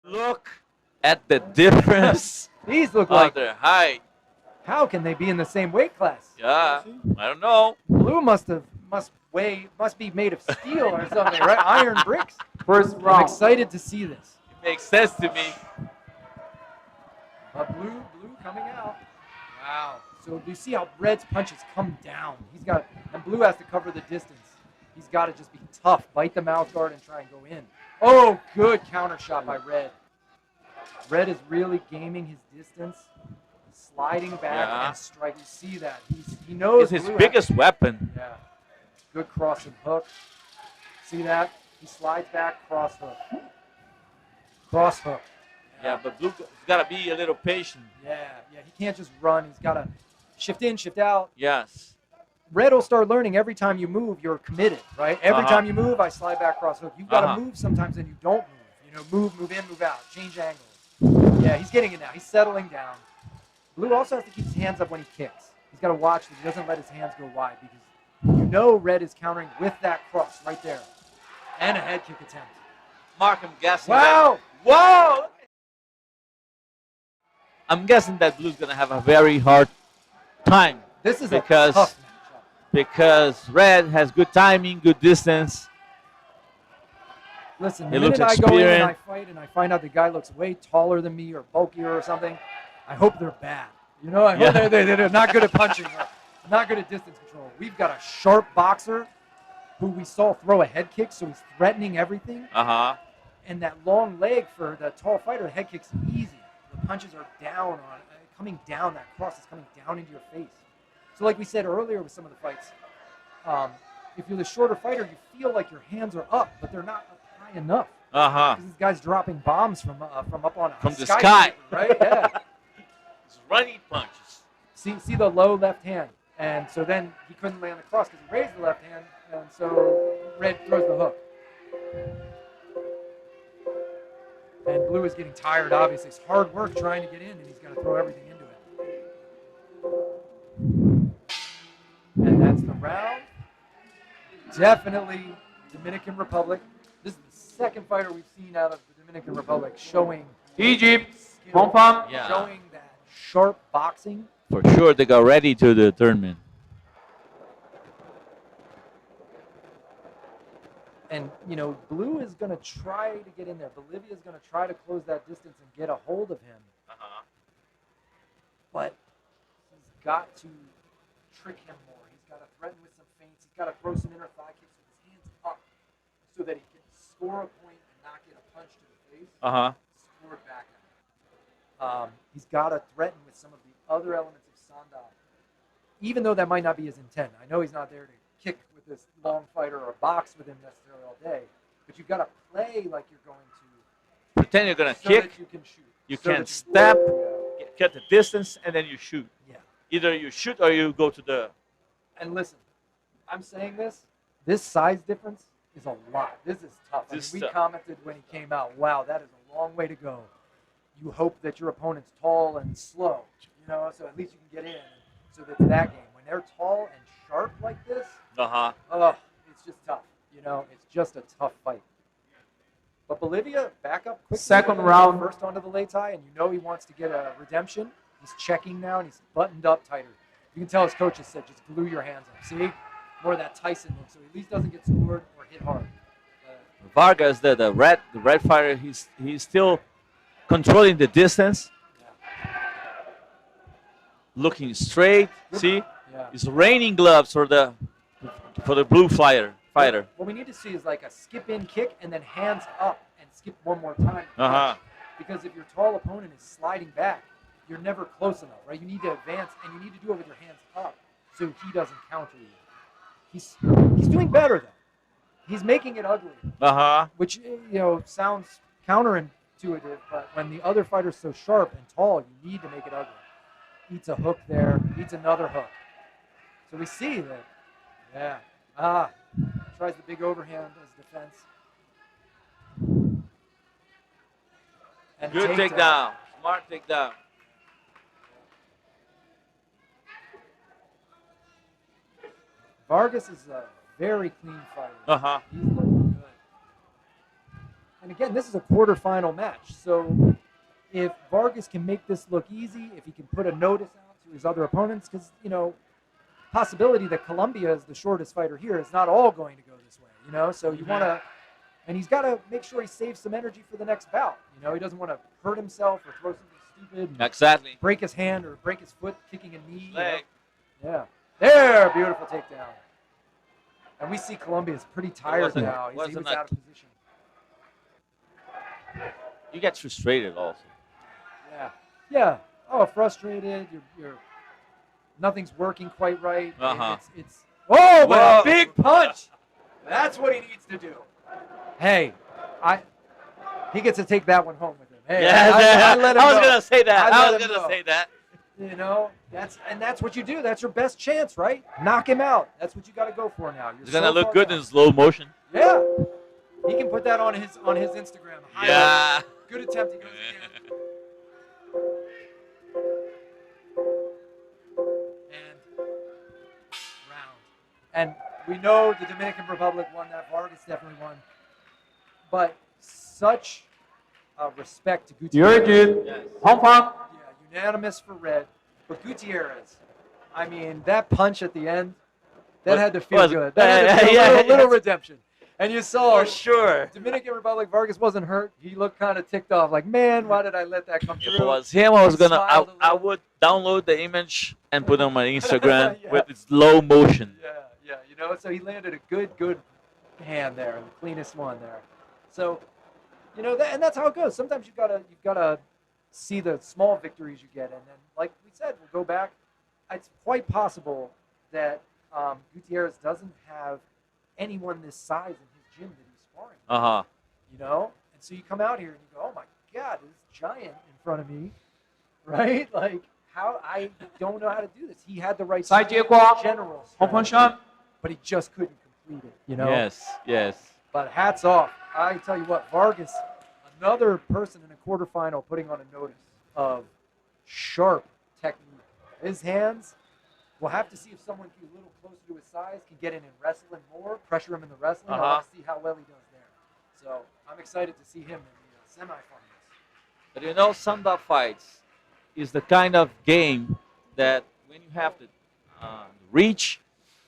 Look at the difference These look of like, their height. how can they be in the same weight class? Yeah, I don't know. Blue must be made of steel or something, right? Iron bricks. First I'm round. excited to see this. It makes sense to me. But blue coming out. Wow. So do you see how Red's punches come down? And blue has to cover the distance. He's got to just be tough, bite the mouth guard and try and go in. Oh, good counter shot by Red. Red is really gaming his distance, sliding back and strike. You see that? He knows It's his blue biggest weapon. Yeah. Good cross and hook. See that? He slides back, cross hook. Cross hook. Yeah, but Blue's got to be a little patient. Yeah. He can't just run. He's got to shift in, shift out. Yes. Red will start learning every time you move, you're committed, right? Every time you move, I slide back, cross hook. You've got to move sometimes and you don't move. You know, move in, move out, change angles. Yeah, he's getting it now. He's settling down. Blue also has to keep his hands up when he kicks. He's got to watch that he doesn't let his hands go wide because you know Red is countering with that cross right there. And a head kick attempt. Mark, I'm guessing. Wow! Whoa! I'm guessing that Blue's going to have a very hard time. This is a tough matchup. Because Red has good timing, good distance. Listen, the minute I go in and I fight and I find out the guy looks way taller than me or bulkier or something, I hope they're bad. You know, I hope they're not good at punching or not good at distance control. We've got a sharp boxer who we saw throw a head kick, so he's threatening everything. And that long leg for the tall fighter, the head kick's easy. The punches are down coming down. That cross is coming down into your face. So like we said earlier with some of the fights, if you're the shorter fighter, you feel like your hands are up, but they're not up high enough. Because this guy's dropping bombs from up on the sky, right? Yeah. It's running punches. See the low left hand, and so then he couldn't land the cross because he raised the left hand, and so Red throws the hook. And Blue is getting tired. Obviously, it's hard work trying to get in, and he's got to throw everything into it. And that's the round. Definitely Dominican Republic. This is the second fighter we've seen out of the Dominican Republic showing Egypt, skill, yeah. showing that sharp boxing. For sure, they got ready to the tournament. And, you know, Blue is going to try to get in there. Bolivia is going to try to close that distance and get a hold of him. But he's got to trick him more. He's got to threaten with some feints. He's got to throw some inner thigh kicks with his hands up so that he can score a point and not get a punch to the face. Score it back at him. He's got to threaten with some of the other elements of Sanda. Even though that might not be his intent. I know he's not there to kick with this long fighter or box with him necessarily all day. But you've got to play like you're going to. Pretend you're going to kick. That you can shoot. You can step, get the distance, and then you shoot. Yeah. Either you shoot or you go to the... And listen, I'm saying this size difference is a lot. This is tough. We commented when he came out, wow, that is a long way to go. You hope that your opponent's tall and slow, you know, so at least you can get in. So that's that game. When they're tall and sharp like this, it's just tough. You know, it's just a tough fight. But Bolivia, back up quickly. Second round. First onto the lei tie, and you know he wants to get a redemption. He's checking now, and he's buttoned up tighter. You can tell his coach has said, just glue your hands up. See? More of that Tyson look, so he at least doesn't get scored or hit hard. Vargas, the red fighter, he's still controlling the distance. Looking straight. See? Yeah. It's raining gloves for the blue fighter. What we need to see is like a skip in kick and then hands up and skip one more time. Because if your tall opponent is sliding back, you're never close enough, right? You need to advance and you need to do it with your hands up so he doesn't counter you. He's doing better though. He's making it ugly. Which, you know, sounds counterintuitive, but when the other fighter's so sharp and tall, you need to make it ugly. Eats a hook there, eats another hook. So we see that, tries the big overhand as defense. And good takedown. Smart takedown. Vargas is a very clean fighter. He's looking good. And again, this is a quarterfinal match. So if Vargas can make this look easy, if he can put a notice out to his other opponents, because, you know, possibility that Colombia is the shortest fighter here, it's not all going to go this way, you know? So you want to, and he's got to make sure he saves some energy for the next bout. You know, he doesn't want to hurt himself or throw something stupid. And Exactly. break his hand or break his foot kicking a knee. Leg. You know? Yeah. There, beautiful takedown. And we see Colombia's pretty tired now. He was out of position. You get frustrated also. Yeah. Yeah. Oh, frustrated. You're nothing's working quite right. It's oh, but a big punch. That's what he needs to do. Hey, he gets to take that one home with him. Hey, I let him I was know. gonna say that. I I let was him gonna know. say that. You know, that's what you do. That's your best chance, right? Knock him out. That's what you got to go for now. It's gonna look good in slow motion. Yeah, he can put that on his Instagram. Yeah. Good attempt. He goes again. And round. And we know the Dominican Republic won that. Vargas definitely won. But such respect to Gutierrez. Yes. Yeah, unanimous for red. But Gutierrez, I mean, that punch at the end, that had to feel good. That had to feel a little redemption. And you saw, For sure. Dominican Republic, Vargas wasn't hurt. He looked kind of ticked off, like, man, why did I let that come If through? it was him, I was gonna. Smiled a I little. would download the image and put it on my Instagram Yeah. with slow motion. Yeah, you know, so he landed a good hand there, the cleanest one there. So, you know, and that's how it goes. Sometimes you've gotta see the small victories you get, and then, like we said, we'll go back. It's quite possible that Gutierrez doesn't have anyone this size in his gym that he's sparring. You know, and so you come out here and you go, oh my God, this giant in front of me, right? Like, how I don't know how to do this. He had the right general Open strategy, shot. but he just couldn't complete it. You know. Yes. But hats off. I tell you what, Vargas, another person in a quarterfinal putting on a notice of sharp technique. His hands, we'll have to see if someone a little closer to his size can get in and wrestle him more, pressure him in the wrestling. I want to see how well he does there. So I'm excited to see him in the semifinals. But you know, stand-up fights is the kind of game that when you have the reach